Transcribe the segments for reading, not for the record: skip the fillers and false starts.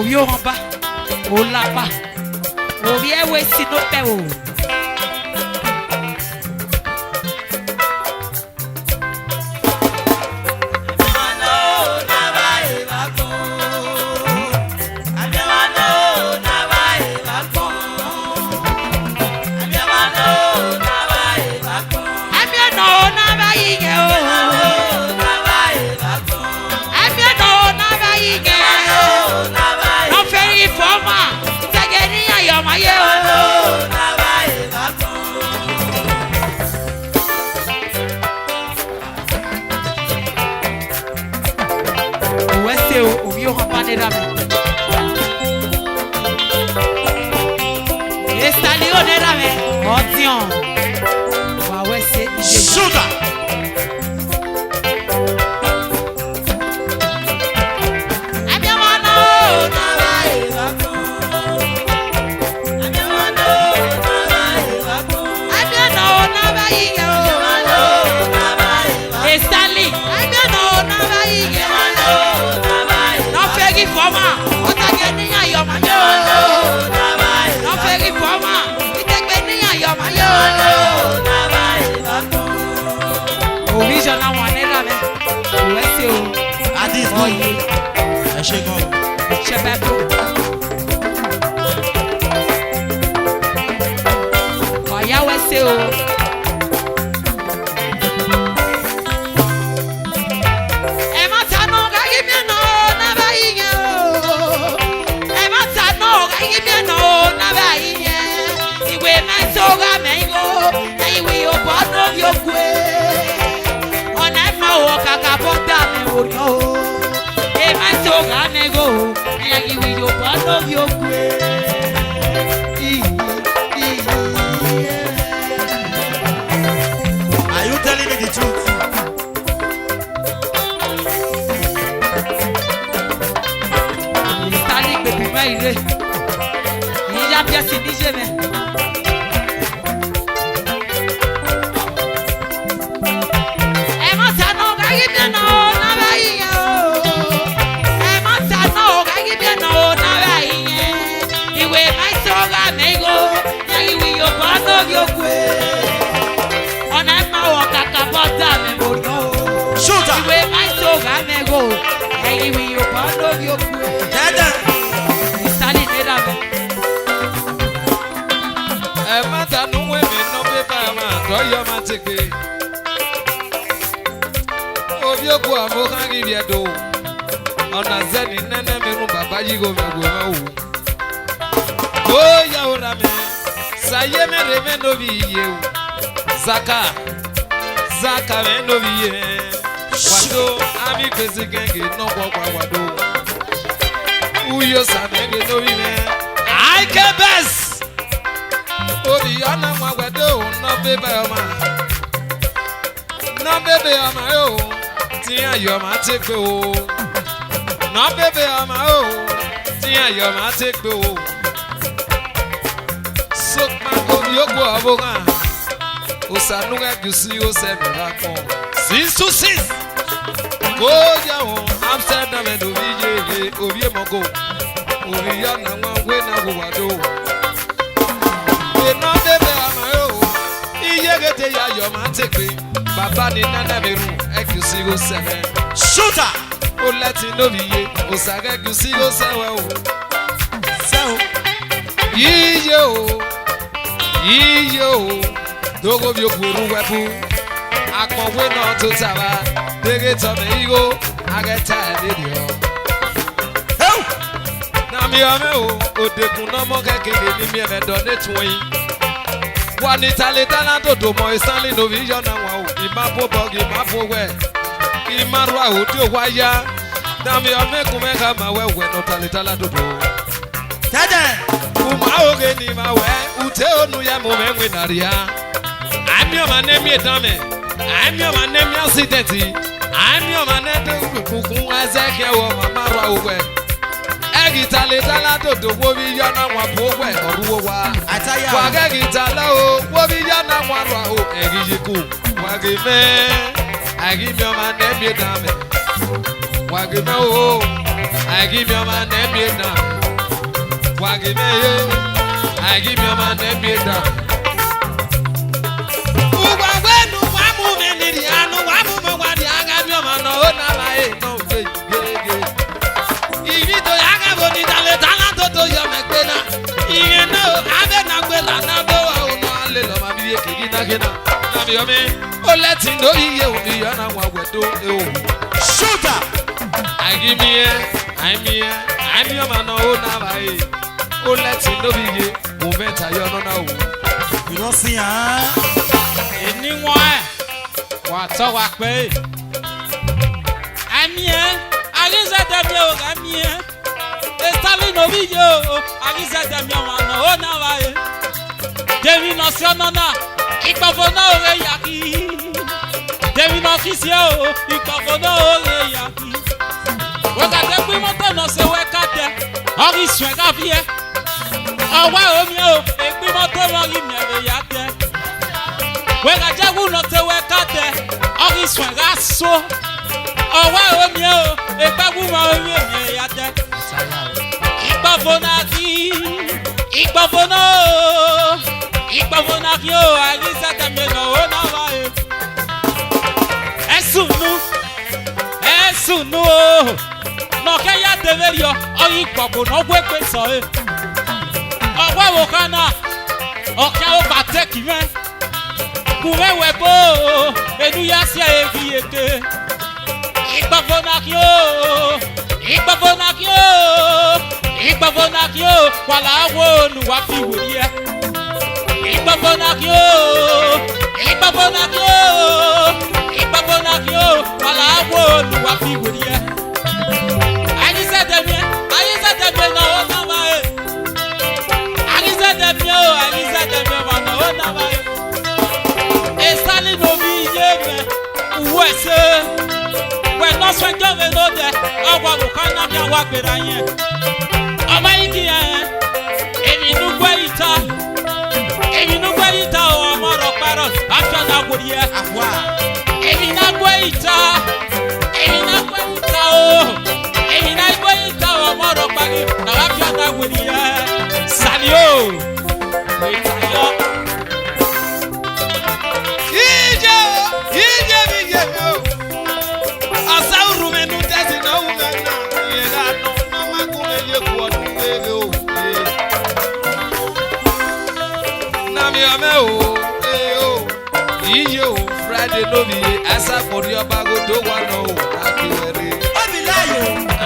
Ovio en bas, au là-bas. Ovio ouais si no peo. Zaka menoviye wado ami bezigenge no kwa wado uyo sanenge novime aike bes obi yana mwa wado no bebe oma yo tia yo ma tekpe o no bebe oma o tia yo ma tekpe o sokma obi ogbo aboga Osanuga Gusi Osemera Kon 6 to 6 Go Amsterdam and Ovie Ovie Mogo Ovia na ngwe na gwado E no bebe amayo Iyegete ya yo ma tekpe Baba ni nana beru Gusi Oseme Shooter O leti no biye Osaga Gusi Osewe o Sewo Iyo Dogo bi okuru wepu akọwe na to taba dege to me igo ageta video na mi ame o odekun na mo kekele ni mi e do ne tun wa ni tale dodo mo isanle no vision na wa o imapo bog imapo we imarwa o ti o wa ya na mi ame kun me ka ma we no tale dodo tede uma oge ni ma we ute onu ya mo me nwe naria I'm your man, name Dame. I'm your man, name Accidenti. I'm your man, Kuku Azaka or Mamara away. Egitale Talato to Woviana Wapowe or Ruwa. I tell you, Wagagitala, Woviana Waro, Egiku, Wagime. I give your man, name Dame. Wagime, I give your man name me down. Wagi me I give your man name me down. Uwa wenu wamu meniri anu wamu mwadi anga mi oma no na lai no ge. Ibi to yaga boni dale talento to yo mekena. Iye no ave na gwela na do wa uno ale lo ma bi ekigi na gena. Na mi omi o let ndo iye o mi yo na wa wedo e o. Shooter. I give me I'm your man no na lai. O let ndo iye mo venta yo no na o. You don't see ah. Anyone wa to wa pe. Amien, aliza demio amien. Estali no video, aliza demio wana ona wae. Devi nationana, ikpavona ore yaki. Devi no kisio, ikpavona ore yaki. Waka de pe moto no se weka de. Ori swega vie. Owa omi o, e pe moto ori mi ere yate. Wega jagu no te weka de. Ori swega so. Owa omi o, e pagu ma omi mi yate. Ikpavona ki o, aliza demio no ona wae. Esunu no ke ya deverio oyi popo no gwe pe so e owa wo kana o ka o bate ki me kuwe webo enu ya si evi ete Ikpavona ki o wala wo nu wa fi wori e Ikpavona ki o wala wo nu wa fi wori e aliza demie na ona ma e aliza demie ma na ona ma e esali no mi yeme uwese we no so jove no de awa wo kana bia wa gbera yen ama iki yen emi nu gwe ita o amoro paro afia na wori e afwa emi na gwe ita o amoro pagi na afia na wori e salio itayo ije bigemo asauru menu tesi na umena yega no na makune ye ku odun o na mi ame o iye o Friday no bi asa for your bago do one o akiwere Obilayo.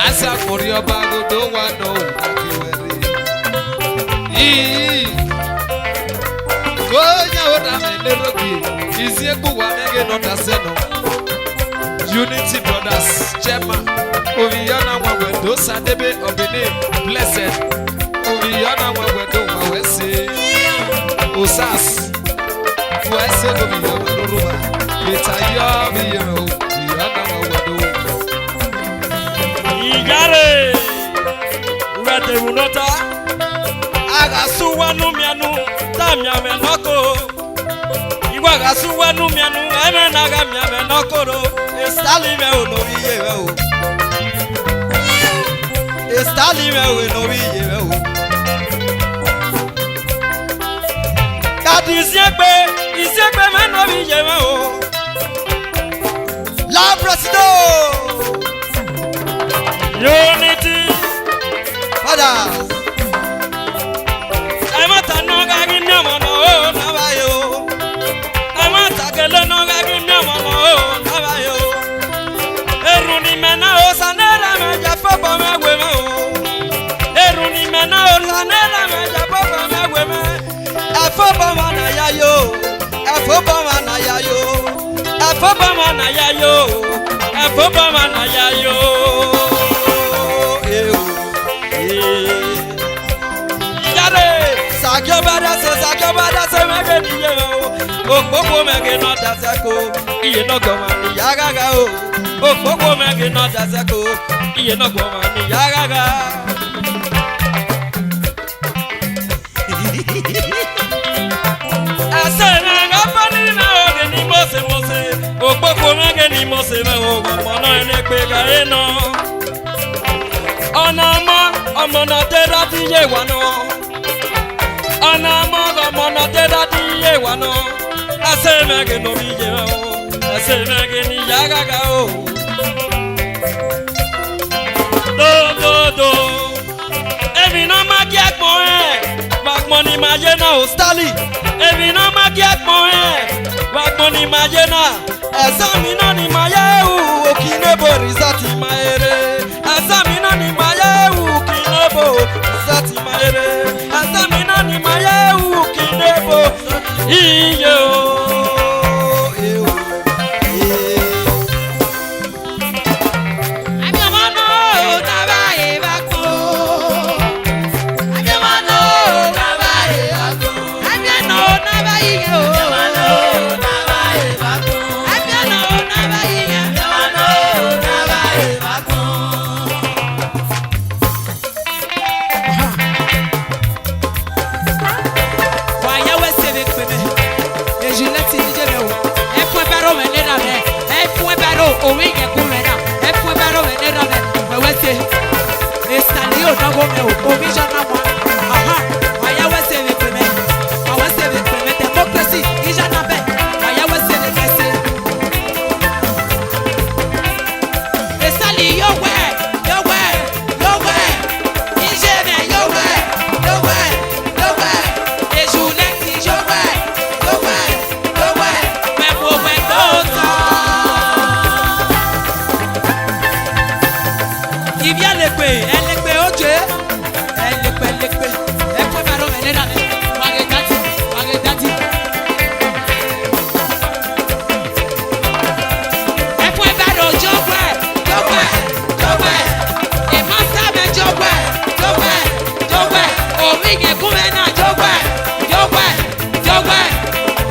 asa for your bago do one o akiwere go nya o na me nerogi izie ku wa nege no daseno Unity Brothers Chairman Oviana Wawedo Sadebe Obene Blessed Oviana Wawedo Wawese Osas Wese Oviana Ruruba Itayo Viyero Oviana Wawedo Igare Urete unota Agasu wanu mianu Tamia menoko Igwagasu wanu mianu Emenaga mia menokoro Estali me o no iye me o Estali me o no iye me o Kati isiekpe me no iye me o La Presido. Unity Fathers. Amata no gagi nyama no na bayo Amata gele no gagi nyama no na bayo Eruni mena o sanera me ja papa me gweme o Eruni mena o sanera me ja papa me gweme Afoba mana yayo. Afoba mana yayo. Afoba mana yayo Afoba mana yayo Yare Sakyo bada se mege niye o Okpoko mege no daseko Iye no goma ni yagaga o Okpoko mege no daseko Iye no goma ni yagaga Ase na ngapani na oge ni mose Okpoko mege ni mose me o Mono ene kwe ga eno ọmọnà tẹ́lá ti yé wa náà. ọ̀nà àmọ́gọ̀ ọmọnà tẹ́lá ti yé wa náà. ẹsẹ̀ mẹ́gẹ̀ ní omi yé o. ẹsẹ̀ mẹ́gẹ̀ ní yàgàgà o. dòdòdò. èmi náà má kí ẹ̀gbọ́n ẹ̀. gbàgbọ́n ni màá yé náà o stali. èmi náà má kí ẹ̀gbọ́n ẹ̀. gbàgbọ́n ni màá yé náà. ẹ̀sán mi náà ni màá yé ewu. òkì nebo rìsọ́ọ̀tì máa eré. ẹ̀sán mi náà ni màá yé ewu. òkì nebo rìsọ́ọ̀tì máa eré. ẹ̀sán mi náà ni màá yé ewu. òkì nebo iye o. Owe ye kumena, efwe baro wene rame, wese. Estali o dogo me o, omi jana mwa. Aha, waya wese we kweme, wese we kweme democracy, ijana be, waya wese we wese. Estali yo we, ijeme yo we. Ejuleti yo we, memo we goza. Elle est peu oje, elle est peu, elle peut pas revenir là. Wagedati. Elle peut pas jogwe. Et master me jogwe. Omi ye kumena jogwe.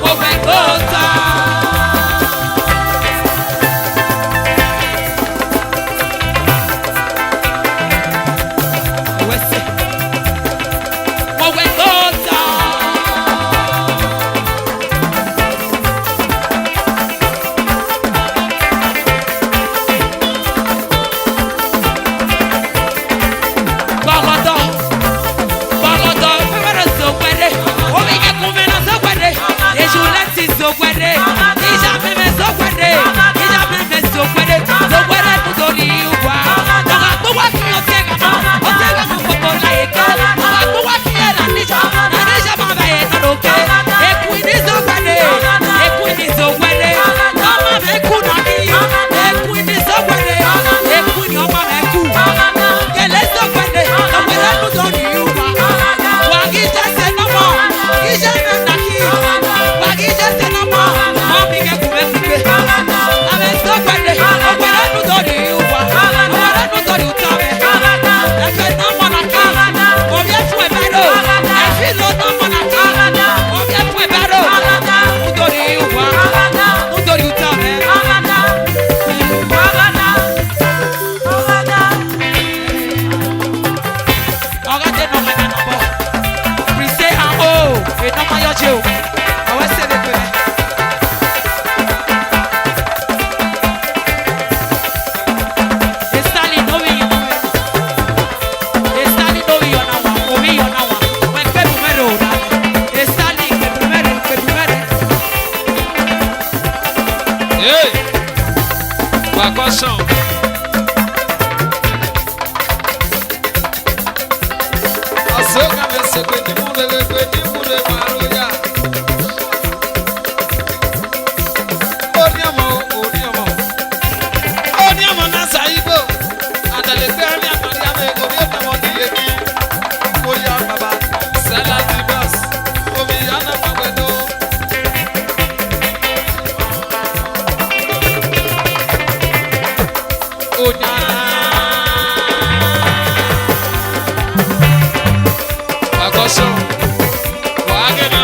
Ovengota. Wagon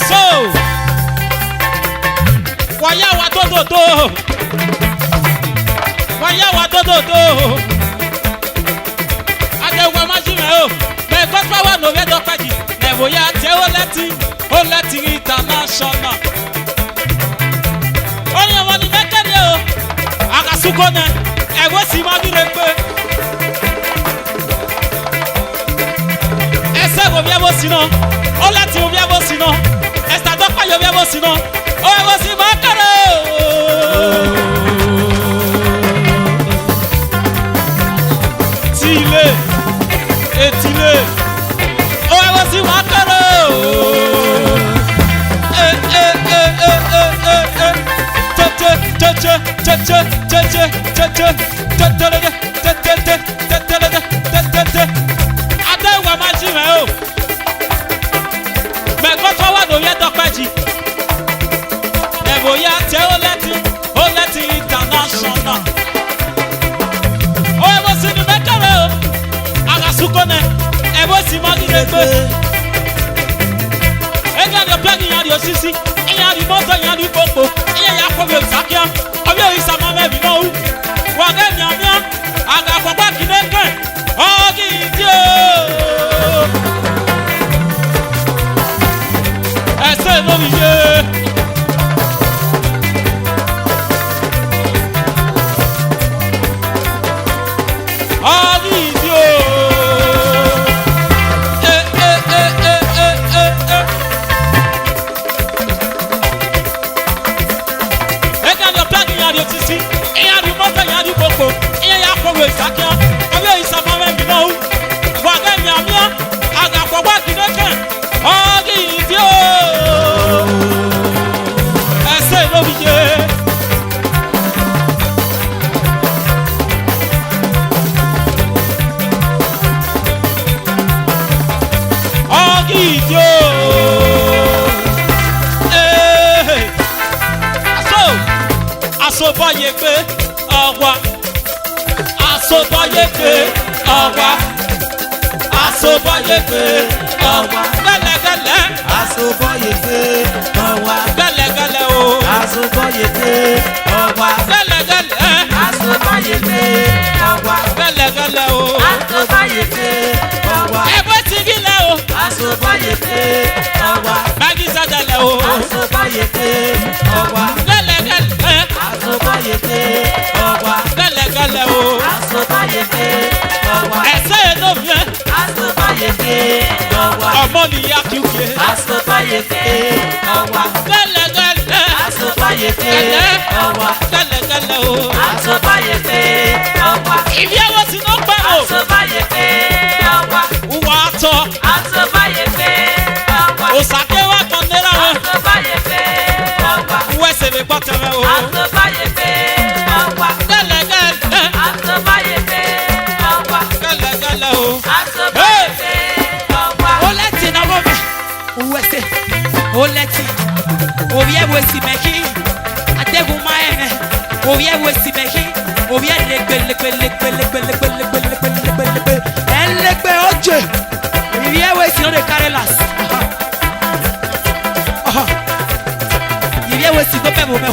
So, waya wa dododo. Waya wa dododo. Adewa majime o. Me gospel wa no be dopeji. Nevo ya te o leti international. Oye woni mekere o. Akasuko ne. Ewo si ma bi repe. Ese go biabo sino. O leti o biabo sino. Esta dopa yo biabo sino. O ewo si ma kere o. Tile. Etile. O ewo si ma kere o. Adewa majime o. Me goto wa do ye dopeji. Nevo ya te o leti international. O ewo si ni mekere o. Agasuko ne. Ewo si ma ni regbe. Ega de plagi ya di osisi. Iya di moto ya di popo. Iya ya kobe sakia. Obi o isa ma me bi no hu. Wa ga nyamia. Aga papa kineke. Ogi dio. Ese no biye. Ogi dio. Sisi, iya di moto ya di popo, iya ya kowe sakia, obi isa ma me bi no, wa ga nyamia, aga kwagwa kineke, ogi dio. Ese no biye. Ogi dio. Asoboye pe ọwa. Asoboye pe ọwa. Asoboye pe ọwa. Gẹlẹgẹlẹ. Asoboye pe ọwa. Gẹlẹgẹlẹ o. Asoboye pe ọwa. Gẹlẹgẹlẹ. Asoboye pe ọwa. Gẹlẹgẹlẹ o. Asoboye pe ọwa. Ẹgbẹ́ ti gílẹ̀ o. Asoboye pe ọwa. Bági sẹ́dẹ̀lẹ̀ o. Asoboye pe ọwa. Gẹlẹgẹlẹ. Asoboye pe ọwa. Gẹlẹgẹlẹ o. Asoboye pe ọwa. Ẹsẹ̀ ló yẹ. Asoboye pe ọwa. Ọmọ nìyá kíkẹ́. Asoboye pe ọwa. Gẹlẹgẹlẹ. Asoboye pe ọwa. Gẹlẹgẹlẹ o. Asoboye pe ọwa. Ìbí ẹwọ́ ti náà pẹ́ o. Asoboye pe ọwa. Wà á tọ́. Asoboye pe ọwa. Òsàké wà kàn dé láwọn. Asoboye pe ọwa. Wẹ́sẹ̀ mi gbọ́ tẹ̀rẹ̀ o. Asoboye pe ọwa. Gẹlẹgẹlẹ. Asoboye pe ọwa. Gẹlẹgẹlẹ o. Asoboye pe ọwa. Oleti na wome uwese oleti ovie wesi meki adegun maeme ovie wesi meki ovie legbe elegbe oje ovie wesi no de carelas ovie wesi no pe mo me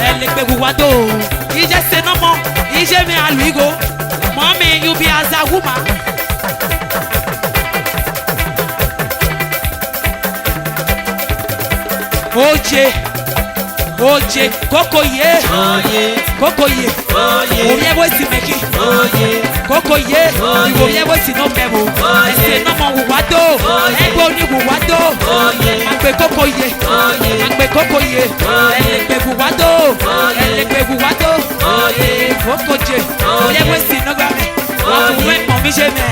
elegbe guwado ije se no mo ije mi aluigo mommy you be as a woman. Oje, kokoye, kokoye, oye wesi meki, kokoye, oye wesi no memo, ese no mo wuwado, ego ni wuwado, agbe kokoye, elegbe wuwado, kokoje, oye wesi no game, wakuwe mo mi je me,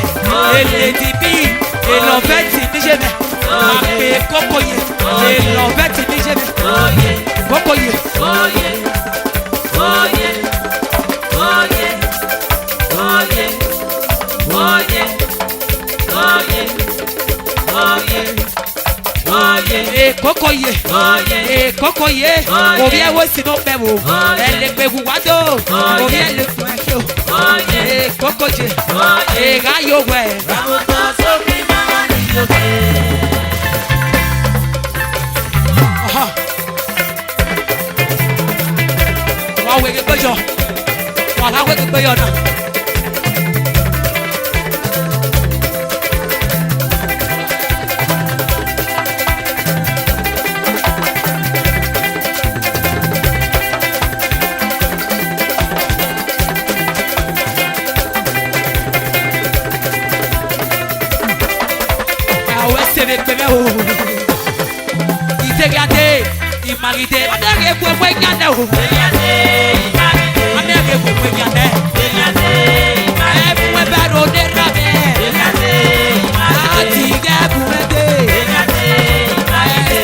ele di bi, eloveti mi je me, agbe kokoye, eloveti mi je me. Kokoye. Kokoye. ye koko ye obi e wo si no pe wo ele pe guwado obi e le fun e o koko je ga yo we wa we ke gbejo wa la we ke gbejo na Imagite, amege kwe nyane o. Amege kwe nyane. Ebu ebaro de rabe. Ati gebu ede.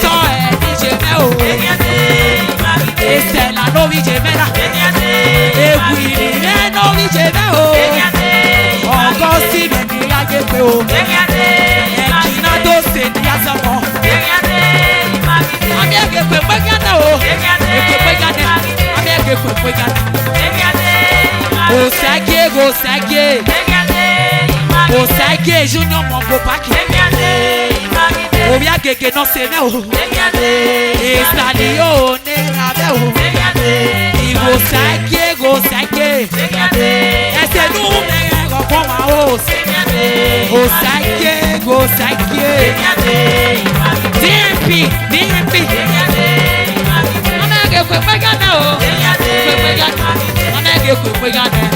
So edi jeme o. Estela no vi jeme na. Ebu ine no vi jeme o. Ogosi me ni agekwe o. Ekina do se ni azamo. Amege kwe nyane o. Kwe nyane. Amege kwe nyane. Osage Junior Mongo Paki. Obia gege no se me o. Estalio ne rabe o. Osage. Ese nu me go koma o. Osage. DMP. Amege kwe nyane o. Amege kwe nyane.